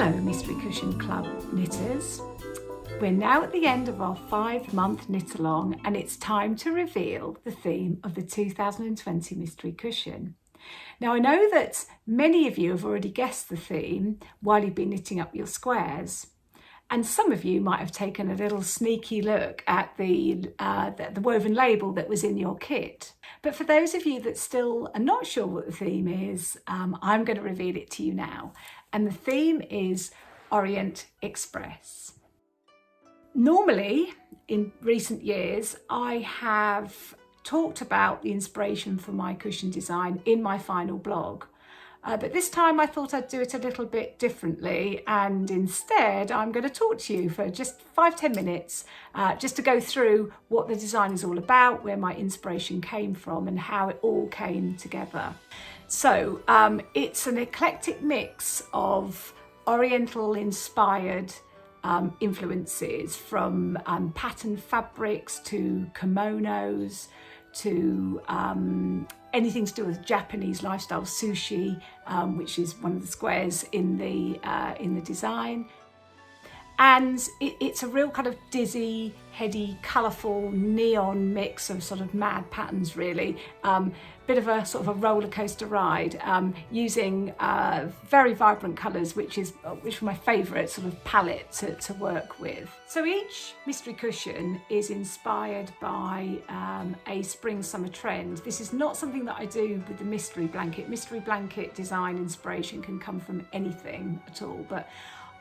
Hello Mystery Cushion Club knitters. We're now at the end of our 5-month knit along and it's time to reveal the theme of the 2020 Mystery Cushion. Now I know that many of you have already guessed the theme while you've been knitting up your squares, and some of you might have taken a little sneaky look at the woven label that was in your kit. But for those of you that still are not sure what the theme is, I'm going to reveal it to you now. And the theme is Orient Express. Normally, in recent years, I have talked about the inspiration for my cushion design in my final blog. But this time I thought I'd do it a little bit differently, and instead I'm going to talk to you for just 5-10 minutes just to go through what the design is all about, where my inspiration came from and how it all came together. So it's an eclectic mix of Oriental inspired influences, from pattern fabrics to kimonos to anything to do with Japanese lifestyle, sushi, which is one of the squares in the design. And it's a real kind of dizzy, heady, colourful, neon mix of sort of mad patterns, really. Bit of a sort of a roller coaster ride, using very vibrant colours, which were my favourite sort of palette to work with. So each mystery cushion is inspired by a spring-summer trend. This is not something that I do with the mystery blanket. Mystery blanket design inspiration can come from anything at all, but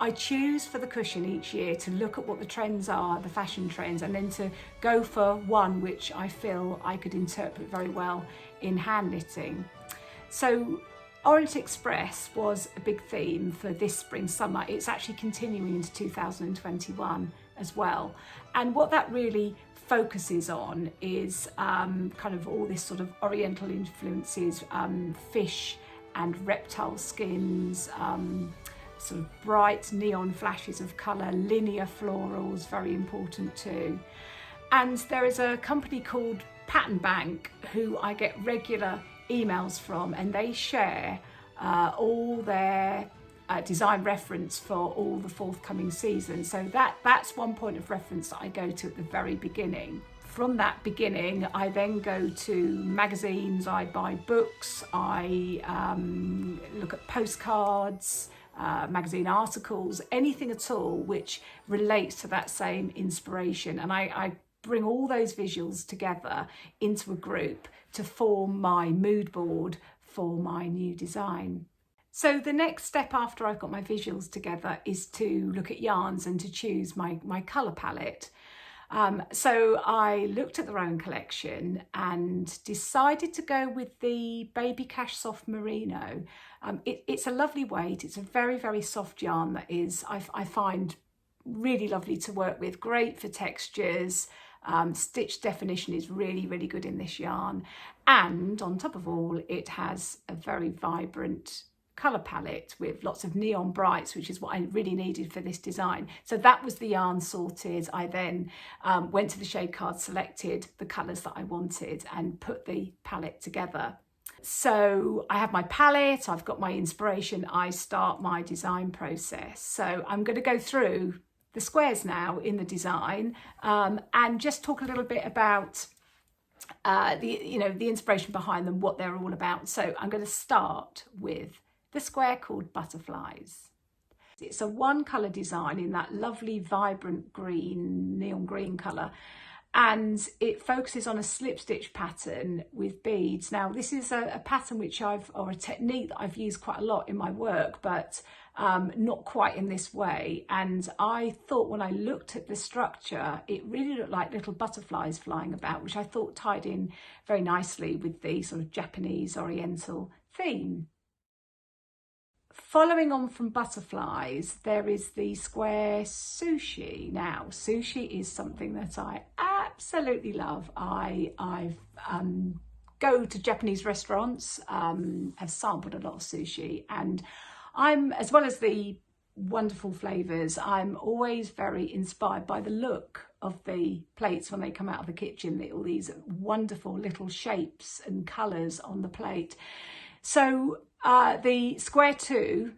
I choose for the cushion each year to look at what the trends are, the fashion trends, and then to go for one which I feel I could interpret very well in hand knitting. So Orient Express was a big theme for this spring summer. It's actually continuing into 2021 as well. And what that really focuses on is kind of all this sort of Oriental influences, fish and reptile skins, sort of bright neon flashes of colour, linear florals, very important too. And there is a company called Pattern Bank who I get regular emails from, and they share all their design reference for all the forthcoming seasons. So that's one point of reference that I go to at the very beginning. From that beginning, I then go to magazines, I buy books, I look at postcards, magazine articles, anything at all which relates to that same inspiration. And I bring all those visuals together into a group to form my mood board for my new design. So the next step after I've got my visuals together is to look at yarns and to choose my colour palette. So I looked at the Rowan collection and decided to go with the Baby Cash Soft Merino. It's a lovely weight. It's a very, very soft yarn that is, I find, really lovely to work with, great for textures. Stitch definition is really, really good in this yarn. And on top of all, it has a very vibrant colour palette with lots of neon brights, which is what I really needed for this design. So that was the yarn sorted. I then went to the shade card, selected the colours that I wanted and put the palette together. So I have my palette, I've got my inspiration, I start my design process. So I'm going to go through the squares now in the design and just talk a little bit about the inspiration behind them, what they're all about. So I'm going to start with the square called Butterflies. It's a one colour design in that lovely vibrant green, neon green colour, and it focuses on a slip stitch pattern with beads. Now this is a pattern or a technique that I've used quite a lot in my work, but not quite in this way. And I thought when I looked at the structure, it really looked like little butterflies flying about, which I thought tied in very nicely with the sort of Japanese Oriental theme. Following on from Butterflies, there is the square Sushi. Now, sushi is something that I absolutely love. I go to Japanese restaurants, have sampled a lot of sushi, and as well as the wonderful flavours, I'm always very inspired by the look of the plates when they come out of the kitchen, all these wonderful little shapes and colours on the plate. So the square 2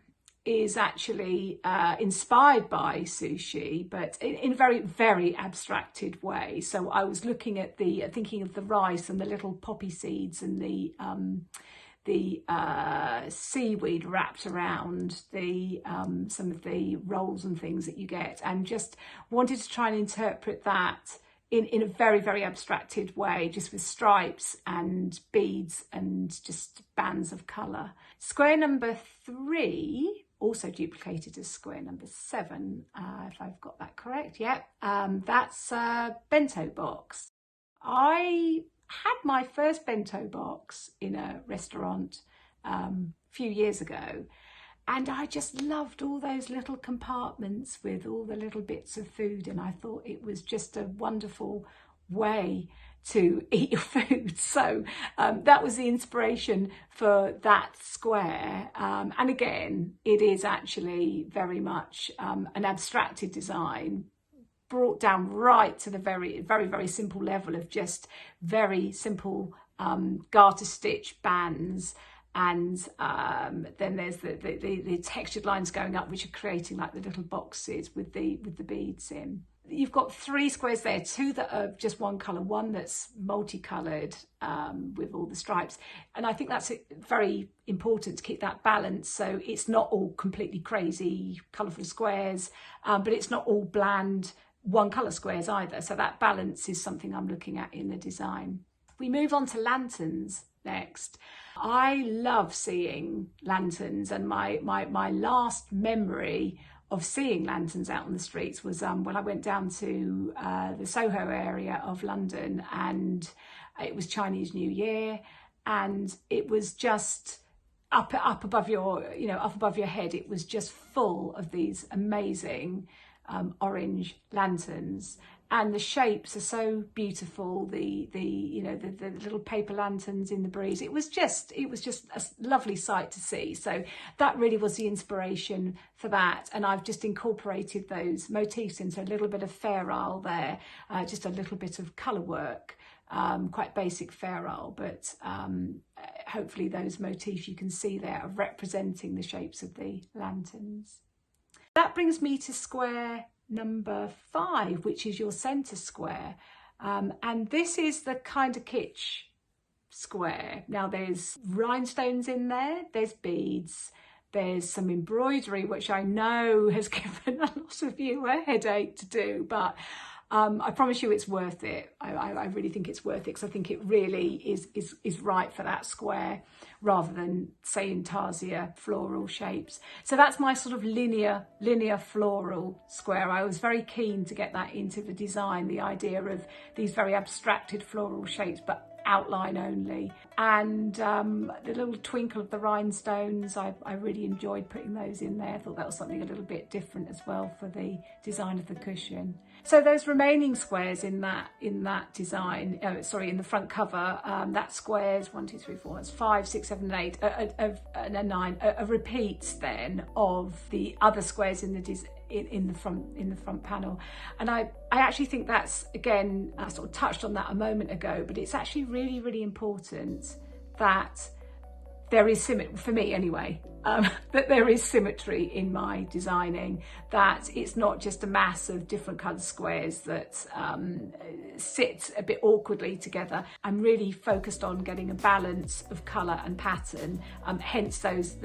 is actually inspired by sushi, but in a very, very abstracted way. So I was looking at thinking of the rice and the little poppy seeds and the seaweed wrapped around the some of the rolls and things that you get, and just wanted to try and interpret that in a very, very abstracted way, just with stripes and beads and just bands of colour. Square number 3, also duplicated as square number 7, if I've got that correct. Yep, that's Bento Box. I had my first bento box in a restaurant a few years ago, and I just loved all those little compartments with all the little bits of food, and I thought it was just a wonderful way to eat your food. So that was the inspiration for that square, and again, it is actually very much an abstracted design, brought down right to the very, very, very simple level of just very simple garter stitch bands, and then there's the textured lines going up, which are creating like the little boxes with the beads in. You've got 3 squares there, 2 that are just one colour, 1 that's multicoloured with all the stripes. And I think that's very important to keep that balance. So it's not all completely crazy, colourful squares, but it's not all bland one colour squares either. So that balance is something I'm looking at in the design. We move on to lanterns next. I love seeing lanterns, and my last memory of seeing lanterns out on the streets was when I went down to the Soho area of London, and it was Chinese New Year, and it was just up above your head. It was just full of these amazing orange lanterns, and the shapes are so beautiful. The little paper lanterns in the breeze. It was just a lovely sight to see. So that really was the inspiration for that, and I've just incorporated those motifs into a little bit of Fair Isle there, just a little bit of colour work, quite basic Fair Isle, but hopefully those motifs you can see there are representing the shapes of the lanterns. That brings me to square number 5, which is your centre square, and this is the kind of kitsch square. Now there's rhinestones in there, there's beads, there's some embroidery, which I know has given a lot of you a headache to do, but I promise you it's worth it. I really think it's worth it, because I think it really is right for that square, rather than say intarsia floral shapes. So that's my sort of linear floral square. I was very keen to get that into the design, the idea of these very abstracted floral shapes, but outline only, and the little twinkle of the rhinestones, I really enjoyed putting those in there. I thought that was something a little bit different as well for the design of the cushion. So those remaining squares in that design, in the front cover, that squares 1, 2, 3, 4, that's 5, 6, 7, 8, and 9, repeats then of the other squares in the front panel. And I actually think that's, again, I sort of touched on that a moment ago, but it's actually really, really important that there is symmetry, for me anyway, that there is symmetry in my designing, that it's not just a mass of different coloured squares that sit a bit awkwardly together. I'm really focused on getting a balance of colour and pattern, hence those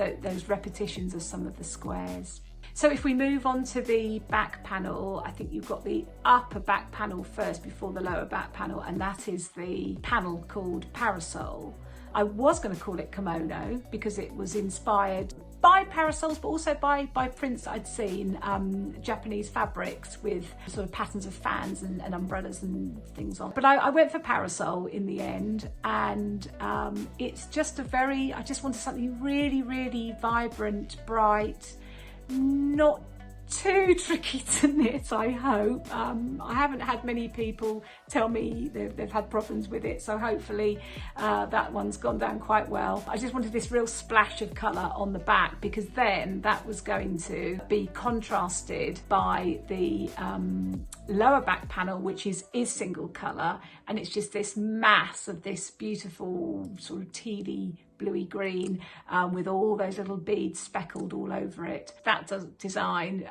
repetitions of some of the squares. So if we move on to the back panel, I think you've got the upper back panel first before the lower back panel, and that is the panel called Parasol. I was going to call it kimono because it was inspired by parasols, but also by prints I'd seen, Japanese fabrics with sort of patterns of fans and umbrellas and things on. But I went for parasol in the end, and it's just I just wanted something really, really vibrant, bright, not too tricky to knit, I hope. I haven't had many people tell me they've had problems with it, so hopefully that one's gone down quite well. I just wanted this real splash of colour on the back, because then that was going to be contrasted by the lower back panel, which is single colour, and it's just this mass of this beautiful sort of tealy bluey green with all those little beads speckled all over it. That design,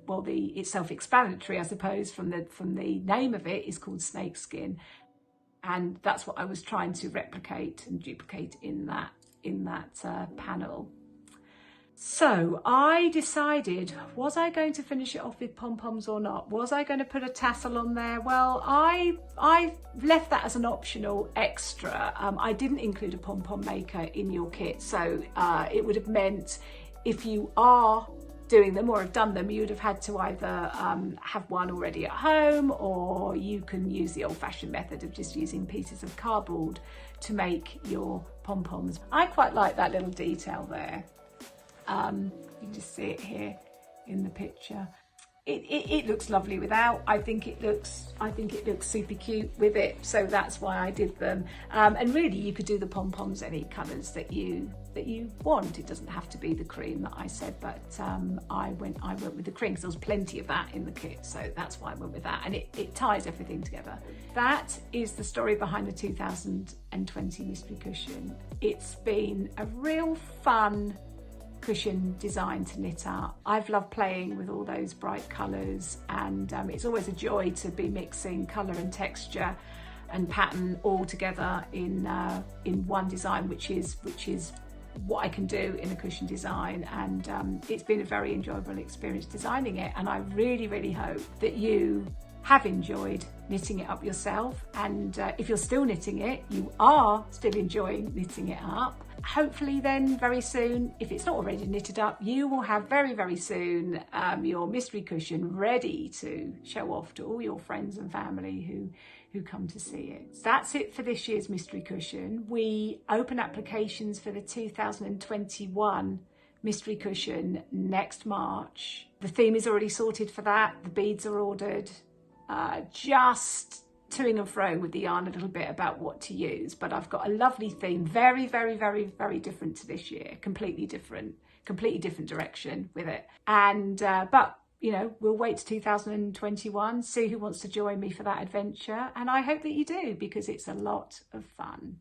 well, it's self-explanatory, I suppose, from the name of it, is called snakeskin, and that's what I was trying to replicate and duplicate in that panel. So I decided, was I going to finish it off with pom-poms or not? Was I going to put a tassel on there? Well, I left that as an optional extra. I didn't include a pom-pom maker in your kit, so it would have meant if you are doing them or have done them, you would have had to either have one already at home, or you can use the old-fashioned method of just using pieces of cardboard to make your pom-poms. I quite like that little detail there. You can just see it here in the picture. It looks lovely without. I think it looks super cute with it, so that's why I did them. And really, you could do the pom-poms any colours that you want. It doesn't have to be the cream that I said, but I went with the cream because there was plenty of that in the kit, so that's why I went with that, and it ties everything together. That is the story behind the 2020 mystery cushion. It's been a real fun cushion design to knit up. I've loved playing with all those bright colours, and it's always a joy to be mixing colour and texture and pattern all together in one design, which is what I can do in a cushion design. And it's been a very enjoyable experience designing it, and I really hope that you have enjoyed knitting it up yourself, and if you're still knitting it, you are still enjoying knitting it up. Hopefully then very soon, if it's not already knitted up, you will have very soon your mystery cushion ready to show off to all your friends and family who come to see it. So that's it for this year's mystery cushion. We open applications for the 2021 mystery cushion next March. The theme is already sorted for that. The beads are ordered. Just toing and fro with the yarn a little bit about what to use, but I've got a lovely theme, very different to this year, completely different direction with it. And but you know, we'll wait to 2021, see who wants to join me for that adventure, and I hope that you do, because it's a lot of fun.